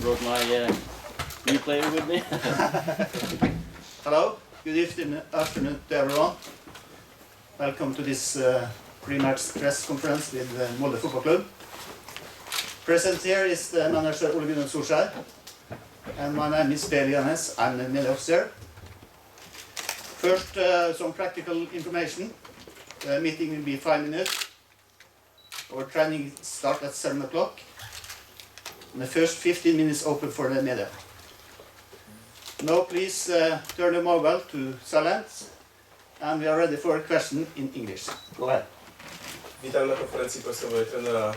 brought my new player with me. Hello, good afternoon to everyone. Welcome to this pre-match press conference with Molde Football Club. Present here is the manager Ole Gunnar Solsjaer, and my name is Ole Gunnar. I'm the media officer. First, some practical information. The meeting will be 5 minutes. Our training starts at 7 o'clock. The first 15 minutes open for the media. Now please turn the mobile to silent, and we are ready for a question in English. Go ahead. Witam na konferencji prasowej trenera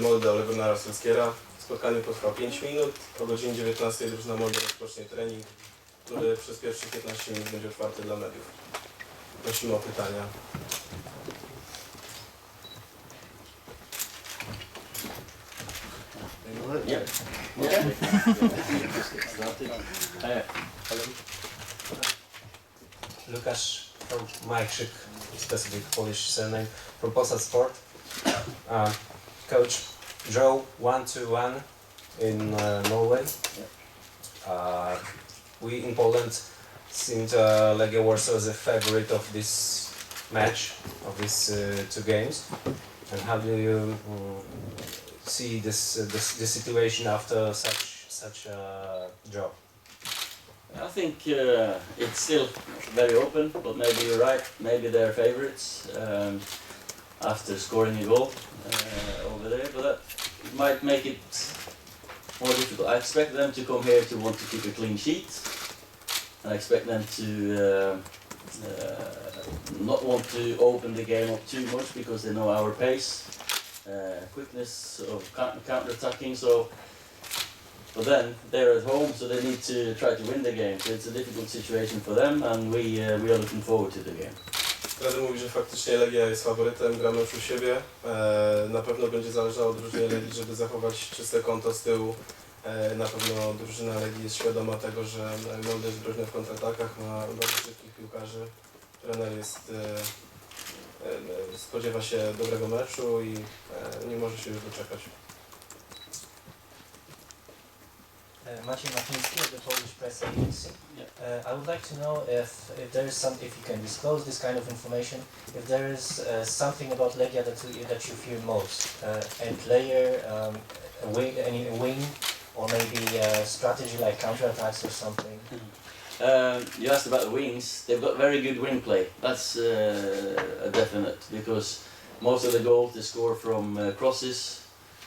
Molde Ole Gunnara Solsjaera. Spotkanie potrwa 5 minut. O godzinie 19 drużyna Molde rozpocznie trening, który przez pierwsze 15 minut będzie otwarty dla mediów. Prosimy o pytania. Yep. Lukasz from Majczyk, specific Polish surname, from Polsat Sport. Coach, draw 1-1 in Norway. We in Poland seemed Legia Warsaw as a favorite of this match, of these two games. And how do you see this situation after such a draw? I think it's still very open, but maybe you're right. Maybe they're favourites after scoring a goal over there, but that might make it more difficult. I expect them to come here to want to keep a clean sheet, and I expect them to not want to open the game up too much because they know our pace, quickness of counter-attacking. But then they're at home, so they need to try to win the game. So it's a difficult situation for them, and we are looking forward to the game. Trener mówi, że faktycznie Legia jest faworytem, gra mecz u siebie. Na pewno będzie zależało od drużyny Legii, żeby zachować czyste konto z tyłu. Na pewno drużyna Legii jest świadoma tego, że Molde jest groźna w kontratakach, ma bardzo szybkich piłkarzy. Trener spodziewa się dobrego meczu i nie może się już doczekać. Maciej Machiński of the Polish Press Agency. I would like to know if there is some, if you can disclose this kind of information, if there is something about Legia that you fear most, any player, any wing, or maybe strategy like counterattacks or something. You asked about the wings. They've got very good wing play. That's a definite, because most of the goals they score from crosses.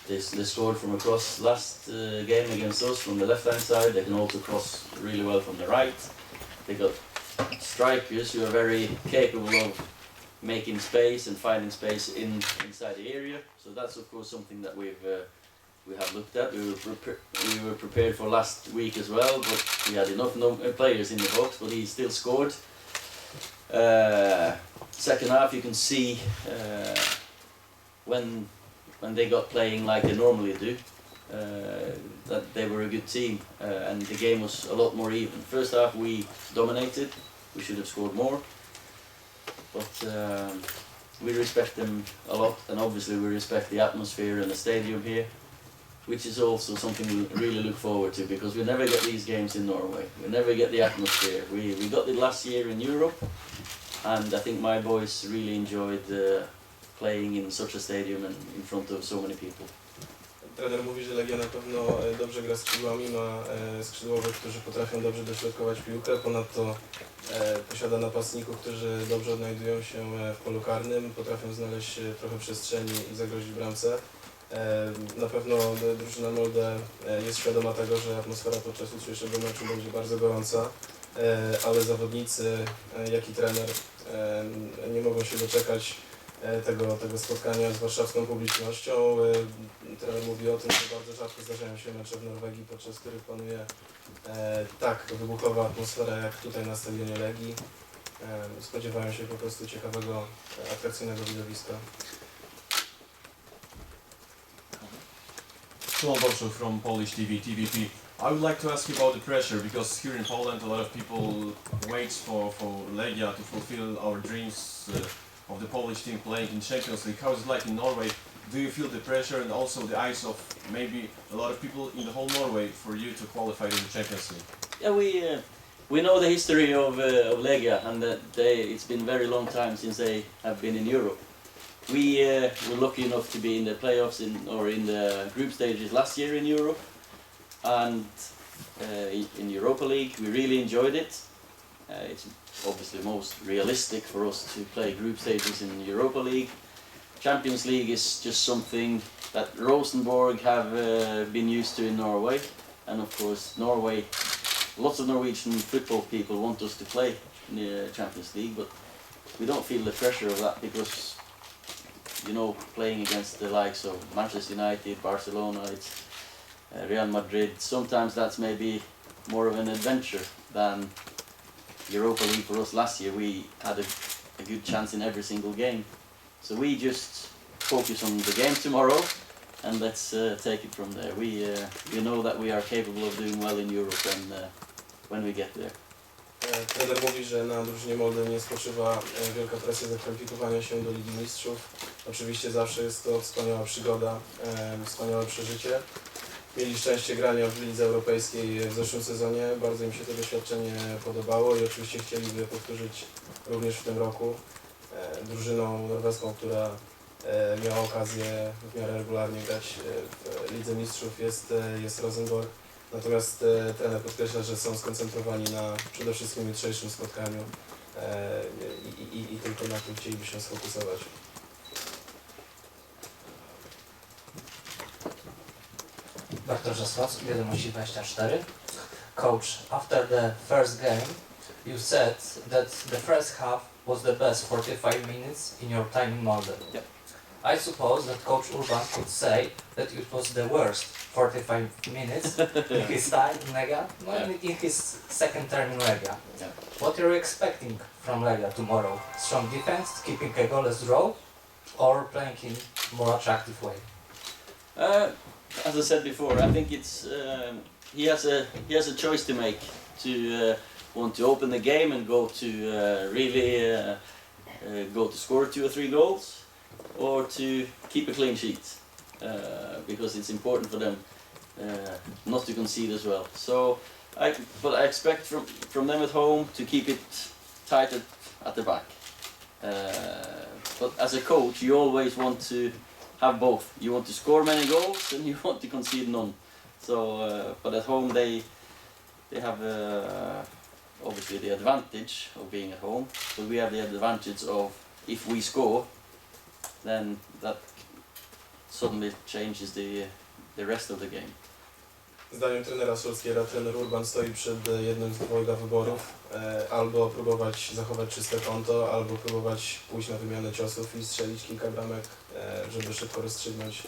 They scored from a cross last game against us from the left-hand side. They can also cross really well from the right. They got strikers who are very capable of making space and finding space inside the area. So that's of course something that we have looked at. We were prepared for last week as well, but we had enough players in the box. But he still scored. Second half, you can see when they got playing like they normally do, that they were a good team, and the game was a lot more even. First half we dominated, we should have scored more, but we respect them a lot, and obviously we respect the atmosphere and the stadium here, which is also something we really look forward to, because we never get these games in Norway. We never get the atmosphere. We got it last year in Europe, and I think my boys really enjoyed playing in such a stadium and in front of so many people. Trener mówi, że Legia na pewno dobrze gra skrzydłami, ma skrzydłowych, którzy potrafią dobrze dośrodkować piłkę. Ponadto posiada napastników, którzy dobrze odnajdują się w polu karnym, potrafią znaleźć trochę przestrzeni i zagrozić bramce. Na pewno drużyna Molde jest świadoma tego, że atmosfera podczas jutrzejszego meczu będzie bardzo gorąca, ale zawodnicy, jak i trener nie mogą się doczekać tego spotkania z warszawską publicznością. Trener mówi o tym, że bardzo rzadko zdarzają się mecze w Norwegii, podczas których panuje tak wybuchowa atmosfera jak tutaj na stadionie Legii. Spodziewają się po prostu ciekawego, atrakcyjnego widowiska. Szymon Borsuk from Polish TV, TVP. I would like to ask you about the pressure, because here in Poland a lot of people wait for Legia to fulfill our dreams of the Polish team playing in Champions League. How is it like in Norway? do you feel the pressure and also the eyes of maybe a lot of people in the whole Norway for you to qualify in the Champions League? Yeah, we know the history of Legia, and that it's been a very long time since they have been in Europe. We were lucky enough to be in the playoffs or in the group stages last year in Europe, and in Europa League we really enjoyed it. It's obviously most realistic for us to play group stages in Europa League. Champions League is just something that Rosenborg have been used to in Norway, and of course Norway, lots of Norwegian football people want us to play in the Champions League, but we don't feel the pressure of that because, you know, playing against the likes of Manchester United, Barcelona, it's Real Madrid, sometimes that's maybe more of an adventure than Europa League for us last year. We had a good chance in every single game. So we just focus on the game tomorrow and let's take it from there. We know that we are capable of doing well in Europe when we get there. Trener mówi, że na drużynie Molde nie spoczywa wielka presja zakwalifikowania się do Ligi Mistrzów. Oczywiście zawsze jest to wspaniała przygoda, wspaniałe przeżycie. Mieli szczęście grania w Lidze Europejskiej w zeszłym sezonie, bardzo im się to doświadczenie podobało i oczywiście chcieliby powtórzyć również w tym roku. Drużyną norweską, która miała okazję w miarę regularnie grać w Lidze Mistrzów jest Rosenborg. Natomiast trener podkreśla, że są skoncentrowani na przede wszystkim jutrzejszym spotkaniu i tylko na tym chcieliby się sfokusować. Dr. Rzesławski, Wiadomości 24. Coach, after the first game, you said that the first half was the best 45 minutes in your time in Molde. Yep. I suppose that Coach Urban could say that it was the worst 45 minutes in his time in Legia, in his second term in Legia. Yeah. What are you expecting from Legia tomorrow? Strong defense, keeping a goalless draw, or playing in more attractive way? As I said before, I think it's he has a choice to make to want to open the game and go to really go to score 2 or 3 goals, or to keep a clean sheet because it's important for them not to concede as well. So, but I expect from them at home to keep it tight at the back. But as a coach, you always want to have both. You want to score many goals and you want to concede none. So, but at home they have obviously the advantage of being at home, but we have the advantage of if we score, then that suddenly changes the rest of the game. Zdaniem trenera Solsjaera trener Urban stoi przed jednym z dwojga wyborów. Albo próbować zachować czyste konto, albo próbować pójść na wymianę ciosów i strzelić kilka bramek, żeby szybko rozstrzygnąć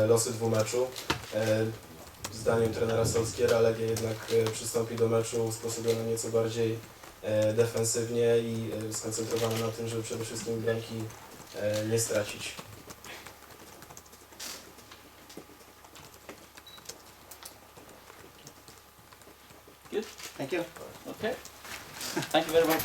losy dwumeczu. Zdaniem trenera Solsjaera Legia jednak przystąpi do meczu usposobiona nieco bardziej defensywnie i skoncentrowana na tym, żeby przede wszystkim bramki nie stracić. Good. Thank you. Okay. Thank you very much.